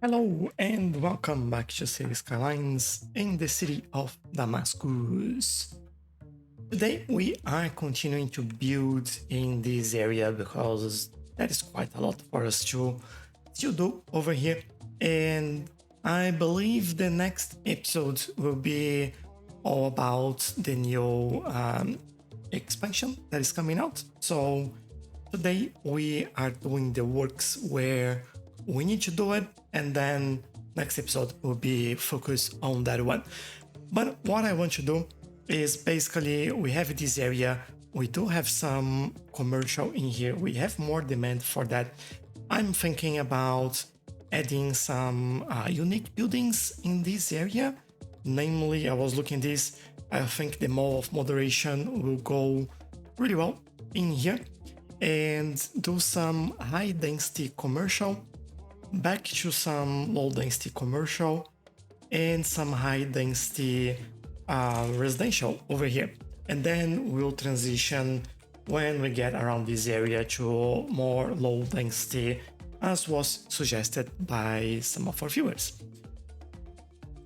Hello and welcome back to Cities Skylines in the city of Damascus. Today we are continuing to build in this area because that is quite a lot for us to do over here. And I believe the next episode will be all about the new expansion that is coming out. So today we are doing the works where we need to do it, and then next episode will be focused on that one. But what I want to do is basically we have this area, we do have some commercial in here, we have more demand for that. I'm thinking about adding some unique buildings in this area. Namely, I was looking at this, I think the mall of moderation will go really well in here, and do some high density commercial, back to some low density commercial, and some high density residential over here. And then we'll transition when we get around this area to more low density, as was suggested by some of our viewers.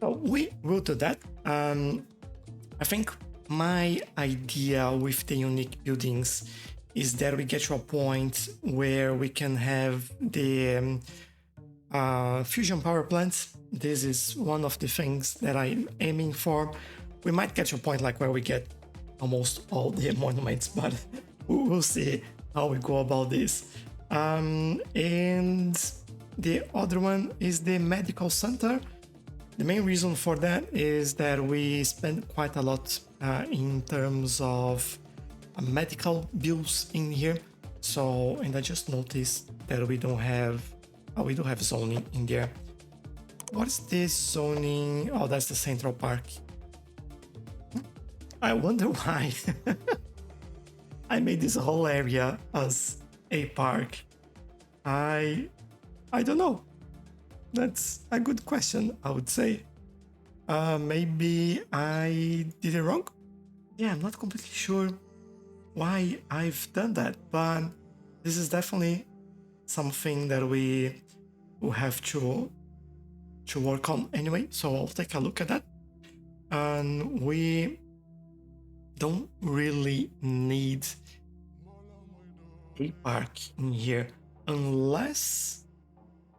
So we will do that. I think my idea with the unique buildings is that we get to a point where we can have the fusion power plants. This is one of the things that I'm aiming for. We might get to a point like where we get almost all the monuments, but we'll see how we go about this. And the other one is the medical center. The main reason for that is that we spend quite a lot in terms of medical bills in here. So, and I just noticed that we don't have, we do have zoning in there. What is this zoning? Oh, that's the Central Park. I wonder why I made this whole area as a park. I don't know. That's a good question, I would say. Maybe I did it wrong? Yeah, I'm not completely sure why I've done that, but this is definitely something that we will have to work on anyway. So I'll take a look at that. And we don't really need a park in here unless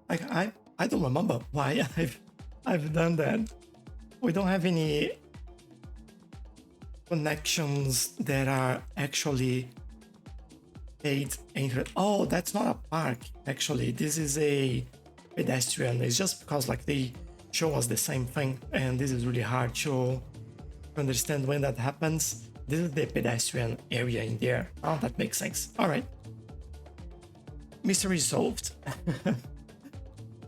I don't remember why I've done that. We don't have any connections that are actually paid entry. Oh, that's not a park. Actually, this is a pedestrian. It's just because like they show us the same thing, and this is really hard to understand when that happens. This is the pedestrian area in there. Oh, that makes sense. All right. Mystery solved.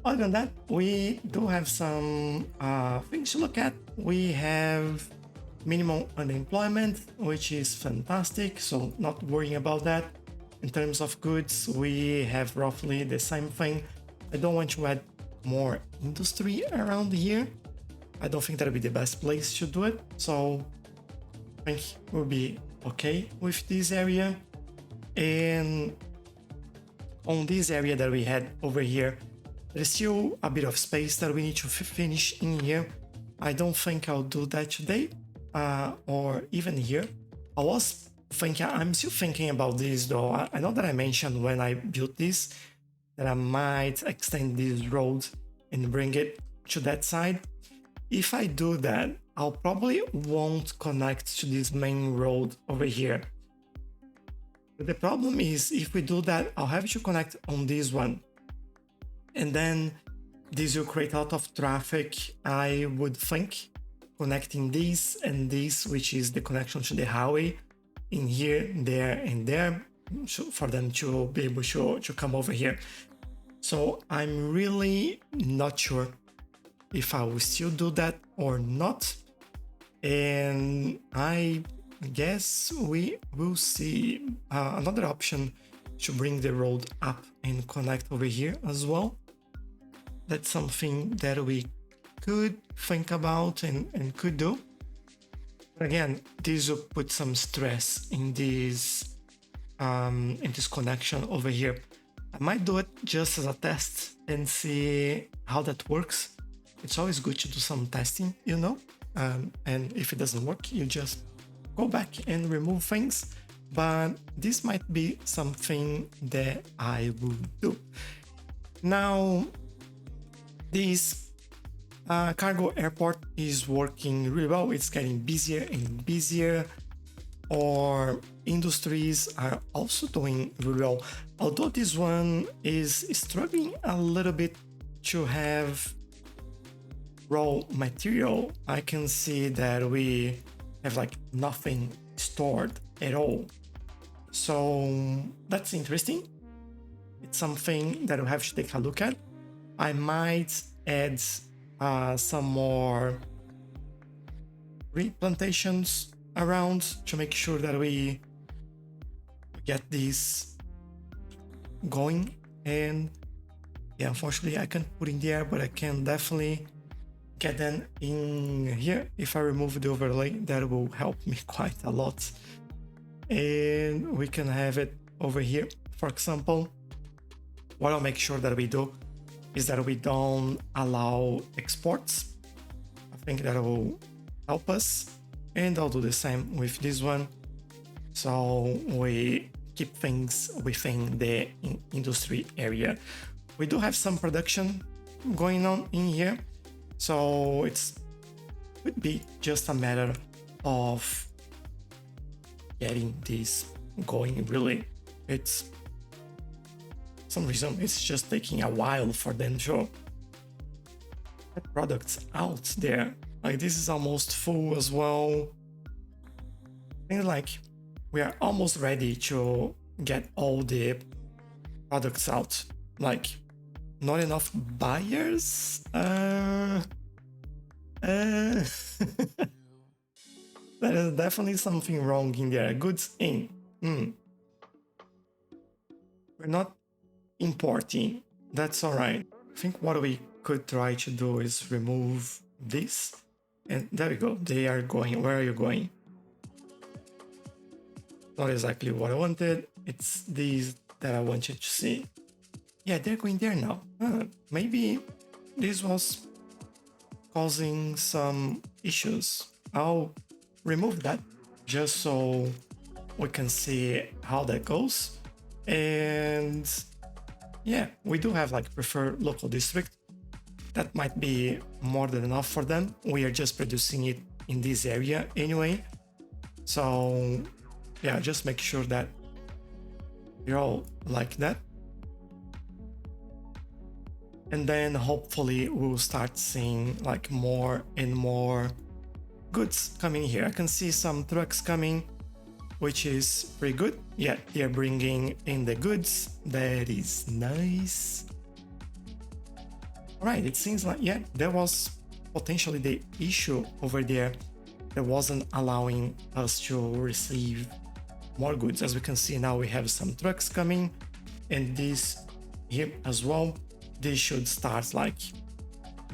Other than that, we do have some things to look at. We have minimum unemployment, which is fantastic, so not worrying about that. In terms of goods, we have roughly the same thing. I don't want to add more industry around here. I don't think that'll be the best place to do it, so I think we'll be okay with this area. And on this area that we had over here, there's still a bit of space that we need to finish in here. I don't think I'll do that today, or even here. I'm still thinking about this though. I know that I mentioned when I built this that I might extend this road and bring it to that side. If I do that, I'll probably won't connect to this main road over here. But the problem is, if we do that, I'll have to connect on this one. And then this will create a lot of traffic, I would think, connecting this and this, which is the connection to the highway, in here, there, and there, for them to be able to come over here. So I'm really not sure if I will still do that or not. And I guess we will see another option to bring the road up and connect over here as well. That's something that we could think about and could do. But again, this will put some stress in this connection over here. I might do it just as a test and see how that works. It's always good to do some testing, you know? And if it doesn't work, you just go back and remove things. But this might be something that I will do. Now, this cargo airport is working really well. It's getting busier and busier. Our industries are also doing really well. Although this one is struggling a little bit to have raw material, I can see that we have like nothing stored at all. So that's interesting. It's something that we have to take a look at. I might add some more replantations around to make sure that we get this going. And yeah, unfortunately I can't put in there, but I can definitely get them in here. If I remove the overlay, that will help me quite a lot. And we can have it over here, for example. What I'll make sure that we do is that we don't allow exports. I think that will help us. And I'll do the same with this one. So we keep things within the industry area. We do have some production going on in here. So it would be just a matter of getting this going, really. It's some reason it's just taking a while for them to get products out there. Like this is almost full as well. I think like we are almost ready to get all the products out. Like not enough buyers. That is definitely something wrong in there. Goods in. We're not importing. That's all right. I think what we could try to do is remove this. And there we go. They are going. Where are you going? Not exactly what I wanted. It's these that I wanted to see. Yeah, they're going there now. Maybe this was causing some issues. I'll remove that just so we can see how that goes. And yeah, we do have like preferred local district. That might be more than enough for them. We are just producing it in this area anyway. So yeah, just make sure that you're all like that. And then hopefully we'll start seeing like more and more goods coming here. I can see some trucks coming, which is pretty good. Yeah, they're bringing in the goods. That is nice. All right, it seems like, yeah, there was potentially the issue over there that wasn't allowing us to receive more goods. As we can see now, we have some trucks coming, and this here as well. This should start like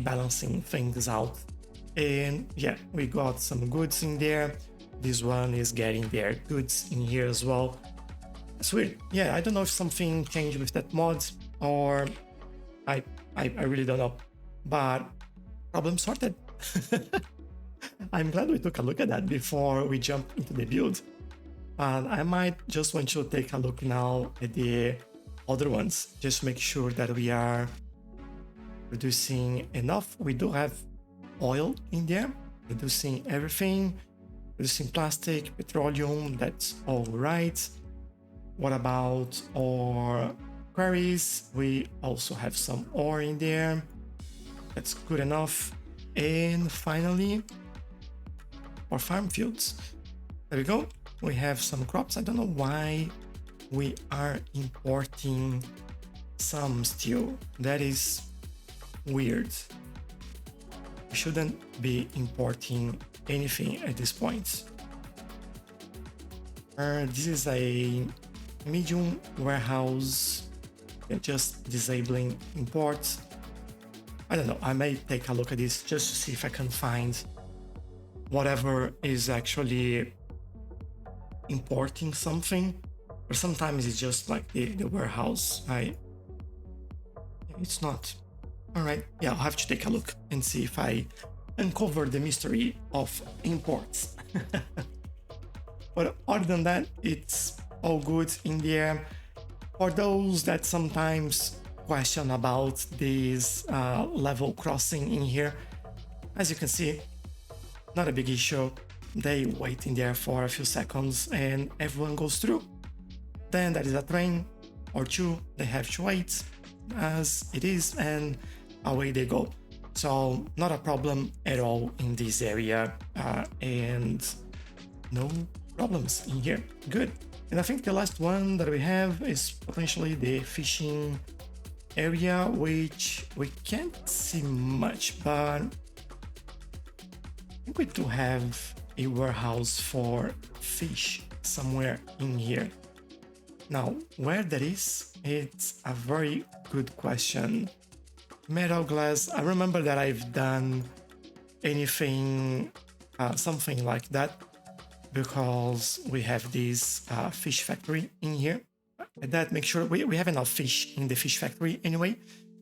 balancing things out. And yeah, we got some goods in there. This one is getting their goods in here as well. It's weird. Yeah, I don't know if something changed with that mod, or I really don't know. But problem sorted. I'm glad we took a look at that before we jump into the build. And I might just want to take a look now at the other ones, just make sure that we are producing enough. We do have oil in there, producing everything, producing plastic, petroleum, that's all right. What about our quarries? We also have some ore in there. That's good enough. And finally, our farm fields. There we go. We have some crops. I don't know why we are importing some still. That is weird. We shouldn't be importing anything at this point. This is a medium warehouse. Just disabling imports. I don't know. I may take a look at this just to see if I can find whatever is actually importing something. Or sometimes it's just like the warehouse. I it's not. All right, yeah, I'll have to take a look and see if I uncover the mystery of imports. But other than that, it's all good in there. For those that sometimes question about this level crossing in here, as you can see, not a big issue. They wait in there for a few seconds and everyone goes through. Then there is a train or two, they have to wait as it is, and away they go. So not a problem at all in this area, and no problems in here. Good. And I think the last one that we have is potentially the fishing area, which we can't see much, but I think we do have a warehouse for fish somewhere in here. Now, where that is, it's a very good question. Metal glass, I remember that I've done anything, something like that, because we have this fish factory in here. That make sure we have enough fish in the fish factory anyway,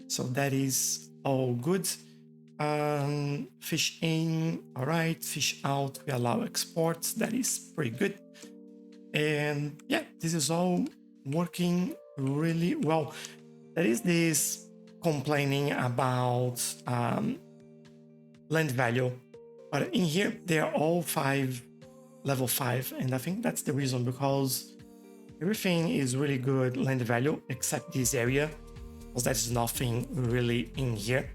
so that is all good. Fish in, all right, fish out, we allow exports, that is pretty good. And yeah, this is all working really well. There is this complaining about land value, but in here they are all level 5, and I think that's the reason, because everything is really good land value except this area, because there's nothing really in here.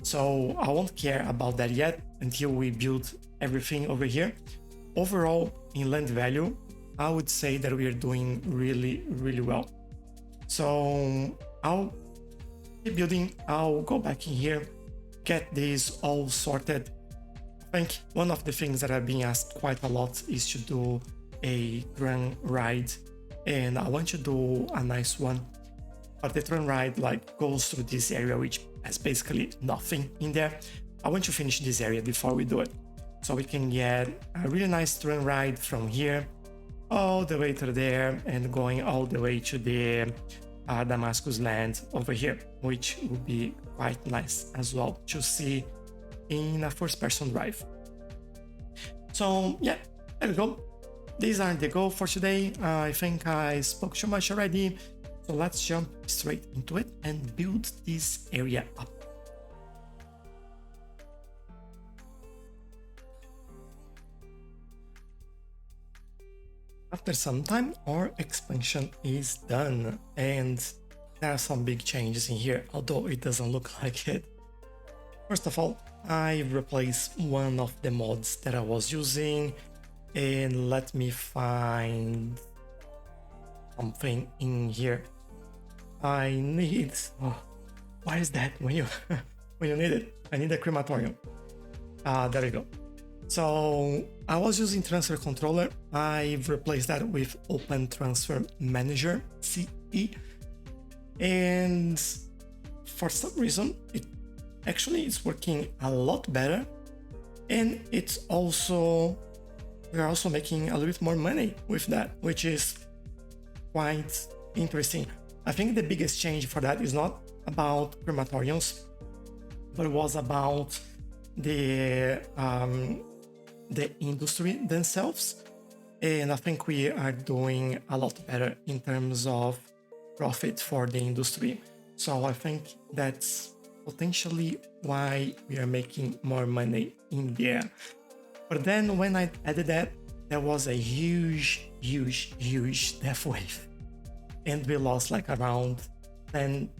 So I won't care about that yet until we build everything over here. Overall, in land value, I would say that we are doing really, really well. So I'll keep building, I'll go back in here, get this all sorted. I think one of the things that I've been asked quite a lot is to do a train ride, and I want to do a nice one. But the train ride like goes through this area, which has basically nothing in there. I want to finish this area before we do it, so we can get a really nice train ride from here all the way to there and going all the way to the Damascus land over here, which would be quite nice as well to see in a first-person drive. So yeah, there we go. These are the goal for today. I think I spoke too much already, so let's jump straight into it and build this area up. After some time, our expansion is done, and there are some big changes in here, although it doesn't look like it. First of all, I replaced one of the mods that I was using, and let me find something in here. I need... Oh, why is that when you when you need it? I need a crematorium. There we go. So I was using transfer controller. I've replaced that with Open Transfer Manager, CE, and for some reason it actually is working a lot better, and it's also, we're also making a little bit more money with that, which is quite interesting. I think the biggest change for that is not about crematoriums, but it was about the industry themselves, and I think we are doing a lot better in terms of profit for the industry. So I think that's potentially why we are making more money in there. But then when I added that, there was a huge death wave, and we lost like around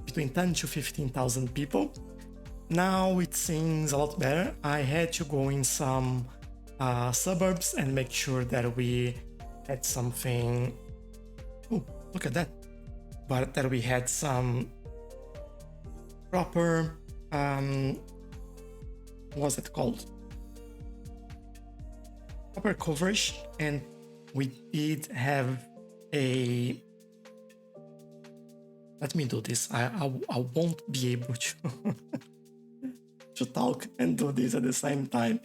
between 10 to 15,000 people. Now it seems a lot better. I had to go in some suburbs and make sure that we had something. Oh, look at that! But that we had some proper, what's it called? Proper coverage, and we did have a. Let me do this. I won't be able to to talk and do this at the same time.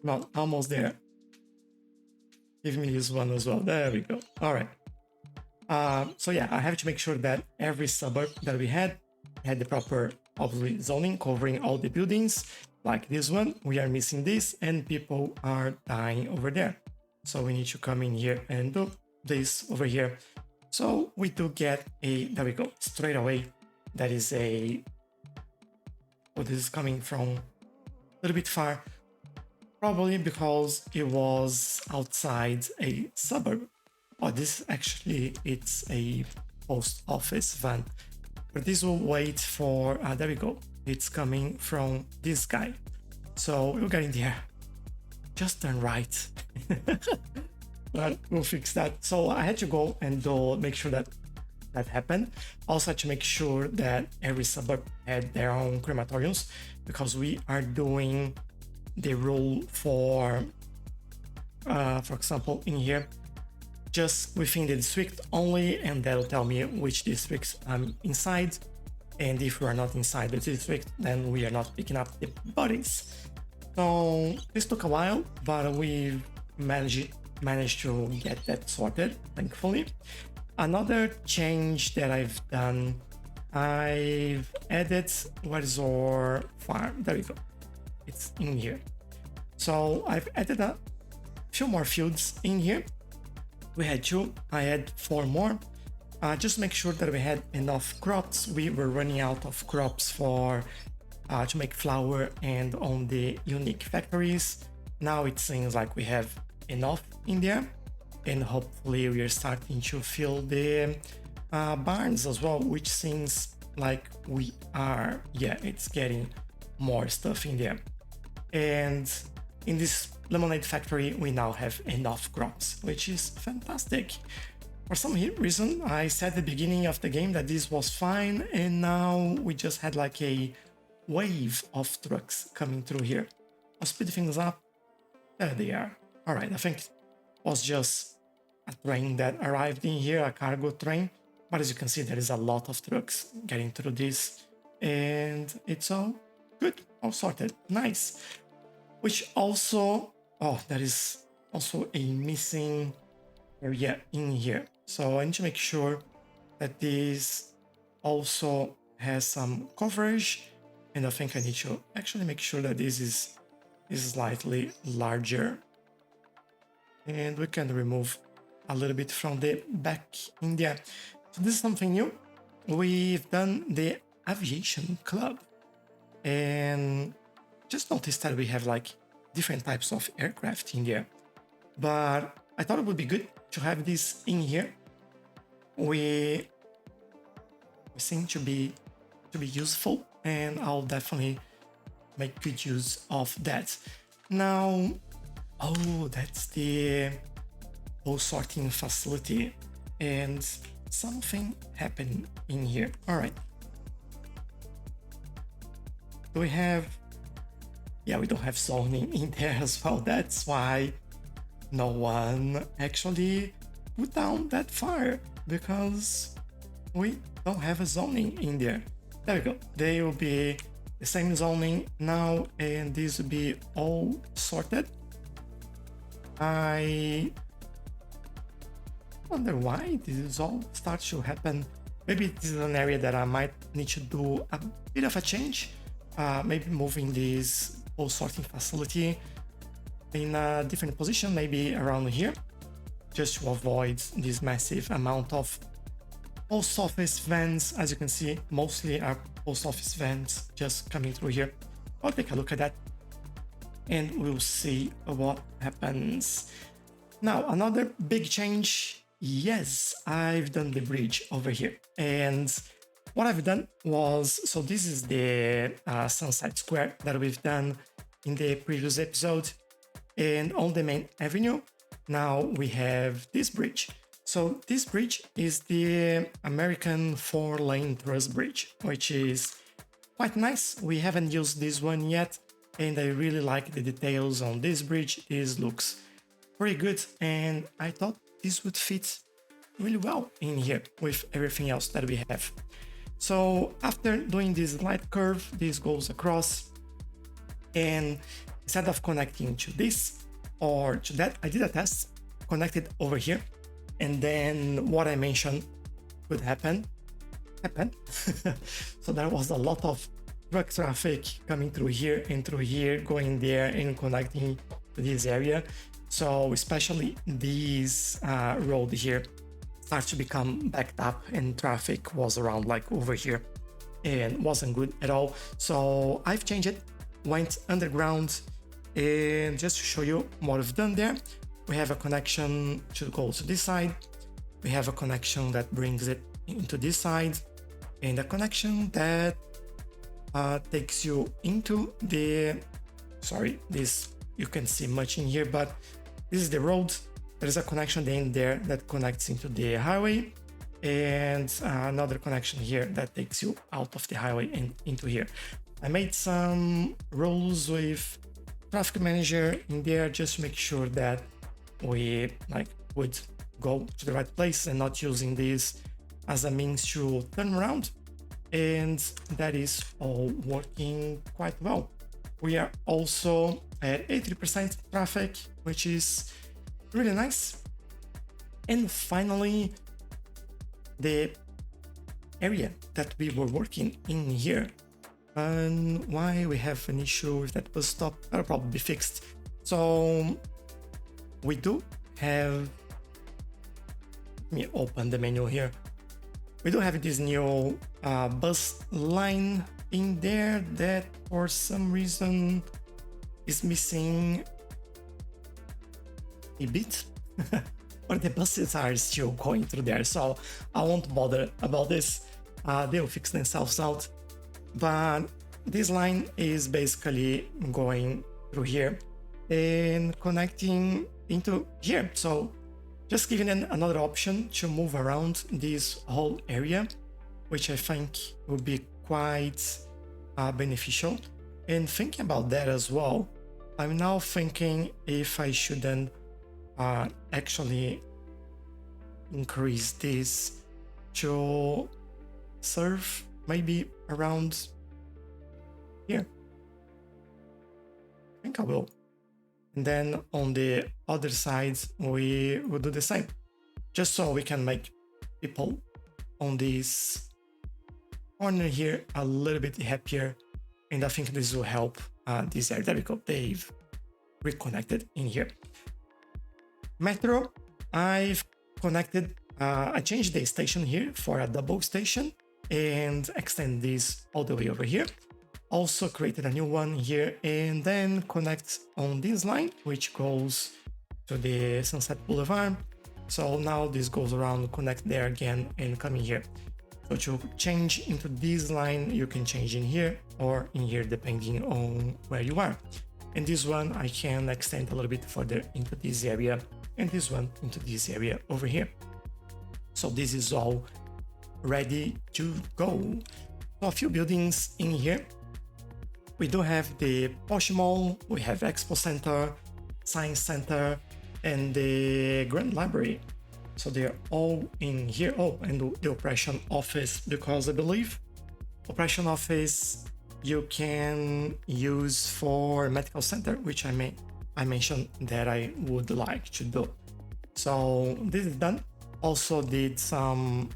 Not almost there. Give me this one as well. There we go. All right. So yeah, I have to make sure that every suburb that we had the proper, obviously, zoning covering all the buildings. Like this one, we are missing this, and people are dying over there. So we need to come in here and do this over here. So we do get a, there we go, straight away. That is a, oh, this is coming from a little bit far, probably because it was outside a suburb. Oh, this actually, it's a post office van. But this will wait for, there we go. It's coming from this guy. So we'll get in there. Just turn right. But we'll fix that. So I had to go and make sure that that happened. Also had to make sure that every suburb had their own crematoriums, because we are doing the rule for example, in here, just within the district only, and that'll tell me which districts I'm inside. And if we are not inside the district, then we are not picking up the bodies. So this took a while, but we managed to get that sorted, thankfully. Another change that I've done, I've added, what is our farm? There we go. It's in here. So I've added a few more fields in here. We had 2, I had 4 more. Just make sure that we had enough crops. We were running out of crops for to make flour and on the unique factories. Now it seems like we have enough in there, and hopefully we are starting to fill the barns as well, which seems like we are. Yeah, it's getting more stuff in there. And in this lemonade factory, we now have enough crops, which is fantastic. For some reason, I said at the beginning of the game that this was fine, and now we just had like a wave of trucks coming through here. I'll speed things up. There they are. All right, I think it was just a train that arrived in here, a cargo train. But as you can see, there is a lot of trucks getting through this, and it's all good, all sorted. Nice. Which also, oh, there is also a missing area in here. So I need to make sure that this also has some coverage. And I think I need to actually make sure that this is slightly larger. And we can remove a little bit from the back in there. So this is something new. We've done the aviation club. And just noticed that we have like different types of aircraft in there. But I thought it would be good to have this in here. We seem to be useful, and I'll definitely make good use of that. Now, oh, that's the whole sorting facility, and something happened in here. All right. Do we have? Yeah, we don't have zoning in there as well. That's why no one actually put down that fire, because we don't have a zoning in there. There we go. They will be the same zoning now, and this will be all sorted. I wonder why this all starts to happen. Maybe this is an area that I might need to do a bit of a change. Maybe moving this whole sorting facility in a different position, maybe around here, just to avoid this massive amount of post office vans. As you can see, mostly are post office vans just coming through here. I'll take a look at that and we'll see what happens. Now, another big change. Yes, I've done the bridge over here, and what I've done was, so this is the Sunset Square that we've done in the previous episode, and on the main avenue, now we have this bridge. So this bridge is the American 4-lane truss bridge, which is quite nice. We haven't used this one yet, and I really like the details on this bridge. This looks pretty good, and I thought this would fit really well in here with everything else that we have. So after doing this light curve, this goes across, and instead of connecting to this or to that, I did a test, connected over here, and then what I mentioned could happen. So there was a lot of truck traffic coming through here and through here, going there and connecting to this area. So especially this road here starts to become backed up, and traffic was around like over here and wasn't good at all. So I've changed it, went underground, and just to show you what we've done there, we have a connection to go to this side, we have a connection that brings it into this side, and a connection that takes you into the, sorry, this, you can see much in here, but this is the road. There's a connection in there that connects into the highway, and another connection here that takes you out of the highway and into here. I made some rules with traffic manager in there just to make sure that we would go to the right place and not using this as a means to turn around, and that is all working quite well. We are also at 80% traffic, which is really nice. And finally, the area that we were working in here, and why we have an issue with that bus stop, that'll probably be fixed. So we do have, let me open the menu here. We do have this new bus line in there that for some reason is missing a bit, but the buses are still going through there, so I won't bother about this. They'll fix themselves out. But this line is basically going through here and connecting into here. So just giving them another option to move around this whole area, which I think would be quite beneficial. And thinking about that as well, I'm now thinking if I shouldn't actually increase this to serve maybe around here. I think I will. And then on the other side, we will do the same, just so we can make people on this corner here a little bit happier. And I think this will help this area. There we go, they've reconnected in here. Metro, I've connected, I changed the station here for a double station and extend this all the way over here. Also created a new one here and then connect on this line, which goes to the Sunset Boulevard. So now this goes around, connect there again and come in here. So to change into this line, you can change in here or in here, depending on where you are. And this one, I can extend a little bit further into this area and this one into this area over here. So this is all ready to go. So a few buildings in here. We do have the Posh Mall, we have Expo Center, Science Center, and the Grand Library. So they're all in here. Oh, and the Operation Office, because I believe Operation Office you can use for medical center, which I mentioned that I would like to do. So this is done. Also did some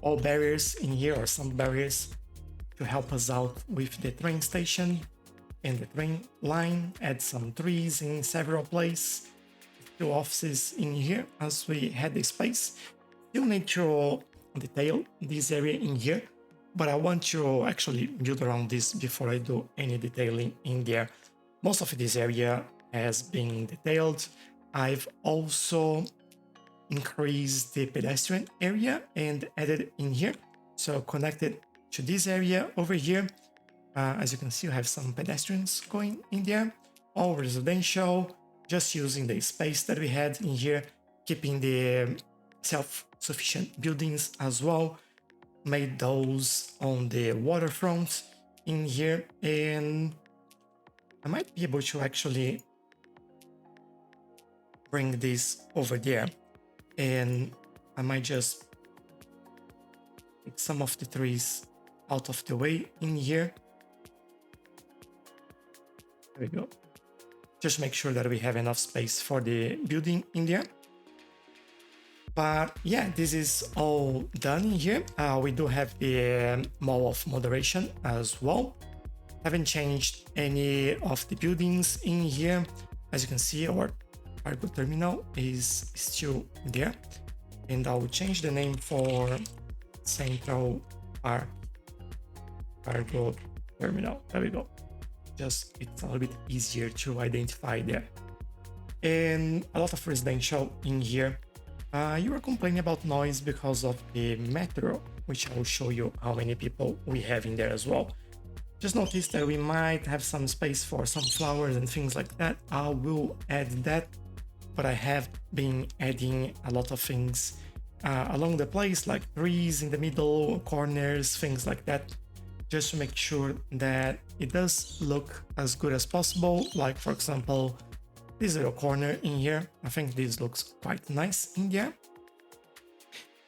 all barriers in here, or some barriers, to help us out with the train station and the train line. Add some trees in several places. 2 offices in here as we had the space. Still need to detail this area in here, but I want to actually build around this before I do any detailing in there. Most of this area has been detailed. I've also increased the pedestrian area and added in here. So connected to this area over here. As you can see, you have some pedestrians going in there, all residential, just using the space that we had in here, keeping the self-sufficient buildings as well. Made those on the waterfront in here, and I might be able to actually bring this over there, and I might just take some of the trees out of the way in here. There we go. Just make sure that we have enough space for the building in there. But yeah, this is all done in here. We do have the mall of moderation as well. Haven't changed any of the buildings in here. As you can see, our cargo terminal is still there. And I'll change the name for Central Park Cargo Terminal. There we go. Just it's a little bit easier to identify there. And a lot of residential in here. You were complaining about noise because of the metro, which I will show you how many people we have in there as well. Just notice that we might have some space for some flowers and things like that. I will add that, but I have been adding a lot of things along the place, like trees in the middle, corners, things like that, just to make sure that it does look as good as possible. Like, for example, this little corner in here. I think this looks quite nice in there.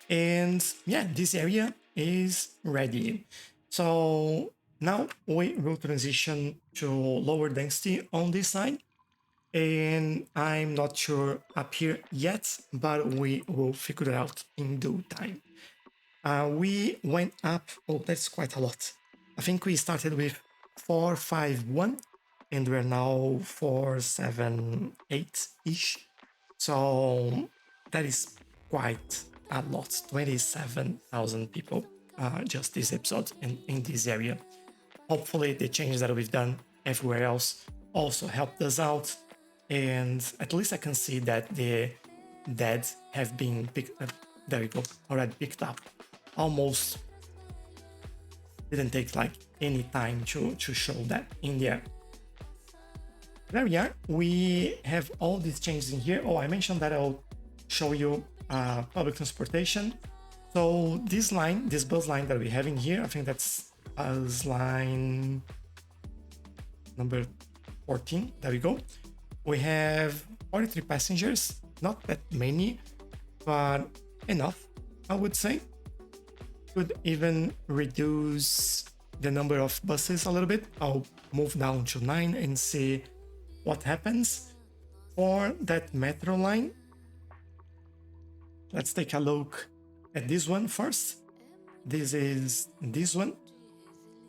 And yeah, this area is ready. So now we will transition to lower density on this side. And I'm not sure up here yet, but we will figure it out in due time. We went up, oh, that's quite a lot. I think we started with 451 and we're now 478-ish. So that is quite a lot, 27,000 people just this episode in this area. Hopefully the changes that we've done everywhere else also helped us out. And at least I can see that the dead have been picked up. There we go, already picked up. Almost didn't take like any time to show that in there. There we are. We have all these changes in here. Oh, I mentioned that I'll show you public transportation. So this line, this bus line that we have in here, I think that's bus line number 14. There we go. We have 43 passengers, not that many, but enough, I would say. Could even reduce the number of buses a little bit. I'll move down to 9 and see what happens. For that metro line, let's take a look at this one first. This is this one,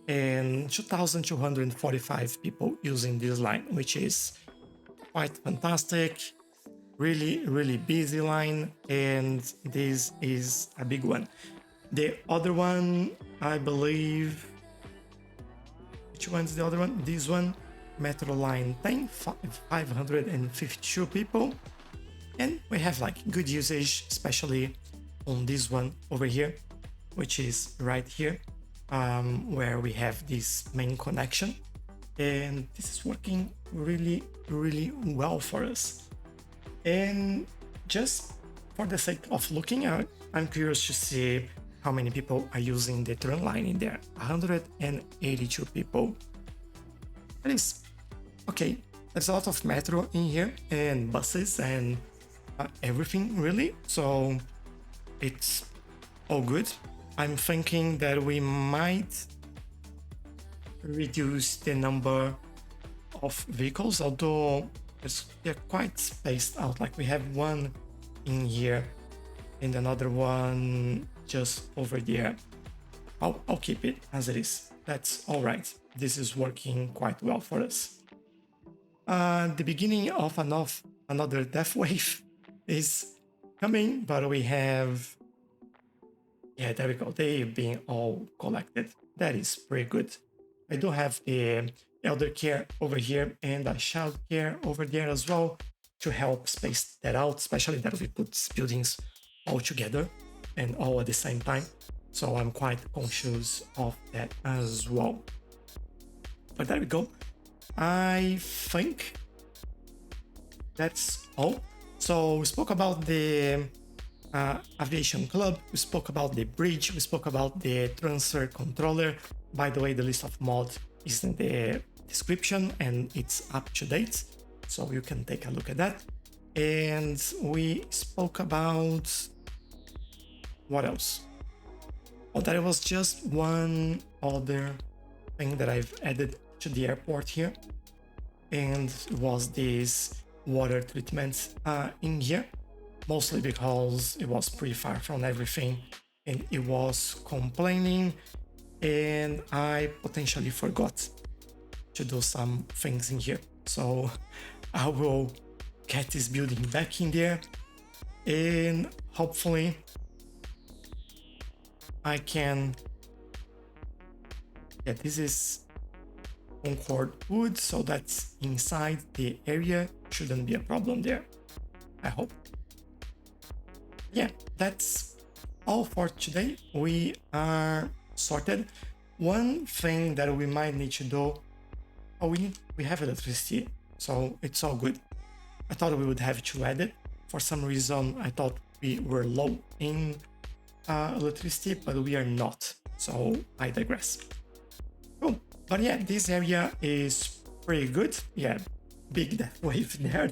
and 2,245 people using this line, which is quite fantastic. Really busy line, and this is a big one. The other one, I believe, which one's the other one? This one, Metro Line 10, 552 people. And we have like good usage, especially on this one over here, which is right here, where we have this main connection. And this is working really well for us. And just for the sake of looking out, I'm curious to see how many people are using the turn line in there. 182 people. That is okay. There's a lot of metro in here and buses and everything really. So it's all good. I'm thinking that we might reduce the number of vehicles, although they're quite spaced out. Like we have one in here and another one just over there. I'll keep it as it is. That's all right. This is working quite well for us. The beginning of another death wave is coming, but we have, yeah, there we go. They've been all collected. That is pretty good. I do have the elder care over here and a child care over there as well to help space that out, especially that we put buildings all together and all at the same time. So I'm quite conscious of that as well. But there we go. I think that's all. So we spoke about the aviation club, we spoke about the bridge, we spoke about the transfer controller. By the way, the list of mods is in the description and it's up to date, so you can take a look at that. And we spoke about what else? Oh, there was just one other thing that I've added to the airport here, and was this water treatment in here. mostly because it was pretty far from everything and it was complaining, and I potentially forgot to do some things in here. So I will get this building back in there, and hopefully I can. Yeah, this is Concord wood, so that's inside the area. Shouldn't be a problem there, I hope. Yeah, that's all for today. We are sorted. One thing that we might need to do, we have electricity, so it's all good. I thought we would have to add it. For some reason, I thought we were low in electricity, but we are not. So I digress. Cool. But yeah, this area is pretty good. Yeah, big death wave there.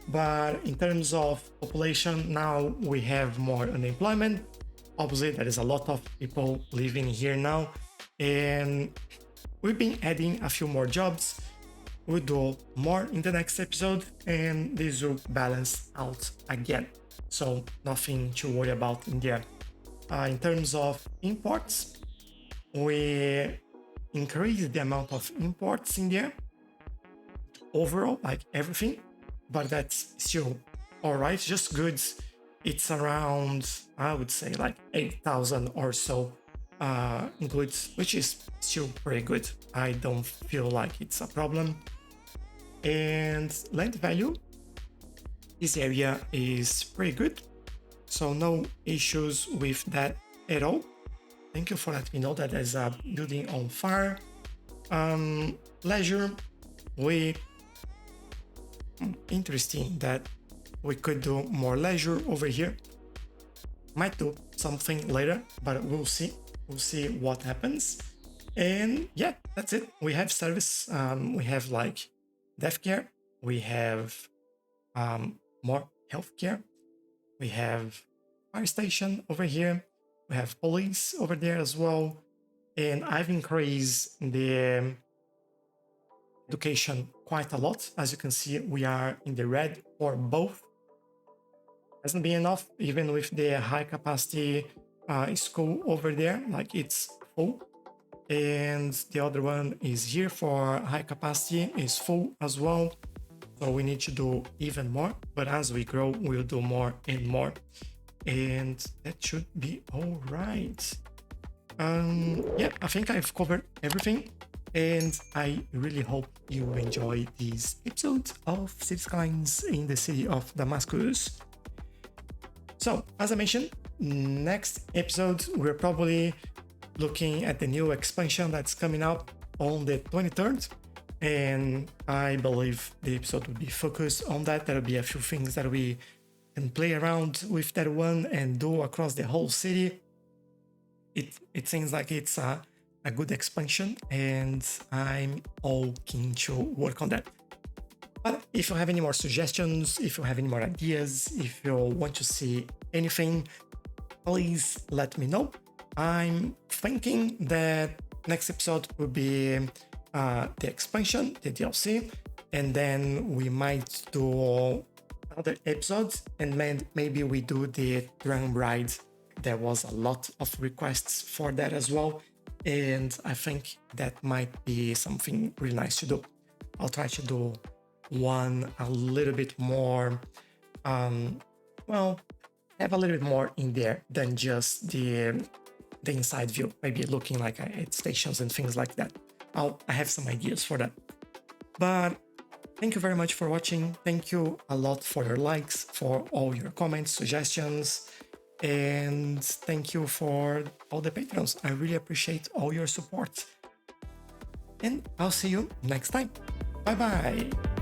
But in terms of population, now we have more unemployment. Obviously, there is a lot of people living here now, and we've been adding a few more jobs. We'll do more in the next episode, and this will balance out again. So nothing to worry about in there. In terms of imports, we increased the amount of imports in there overall, like everything, but that's still all right. Just goods, it's around, I would say, like 8,000 or so goods, which is still pretty good. I don't feel like it's a problem. And land value, this area is pretty good, so no issues with that at all. Thank you for letting me know that there's a building on fire. Leisure, interesting that we could do more leisure over here. Might do something later, but we'll see what happens. And yeah, that's it. We have service. We have like death care, we have more healthcare, we have fire station over here, we have police over there as well, and I've increased the education quite a lot. As you can see, we are in the red for both. Hasn't been enough, even with the high capacity school over there, like it's full. And the other one is here for high capacity, is full as well. So we need to do even more, but as we grow, we'll do more and more. And that should be all right. Yeah, I think I've covered everything, and I really hope you enjoy this episode of Cities Skylines in the city of Damascus. So, as I mentioned, next episode, we're probably looking at the new expansion that's coming up on the 23rd, and I believe the episode will be focused on that. There'll be a few things that we can play around with that one and do across the whole city. It seems like it's a good expansion, and I'm all keen to work on that. But if you have any more suggestions, if you have any more ideas, if you want to see anything, please let me know. I'm thinking that next episode will be the expansion, the DLC, and then we might do other episodes, and maybe we do the drum ride. There was a lot of requests for that as well, and I think that might be something really nice to do. I'll try to do one a little bit more, well, have a little bit more in there than just the inside view, maybe looking like at stations and things like that. I have some ideas for that. But thank you very much for watching. Thank you a lot for your likes, for all your comments, suggestions, and thank you for all the patrons. I really appreciate all your support. And I'll see you next time. Bye bye.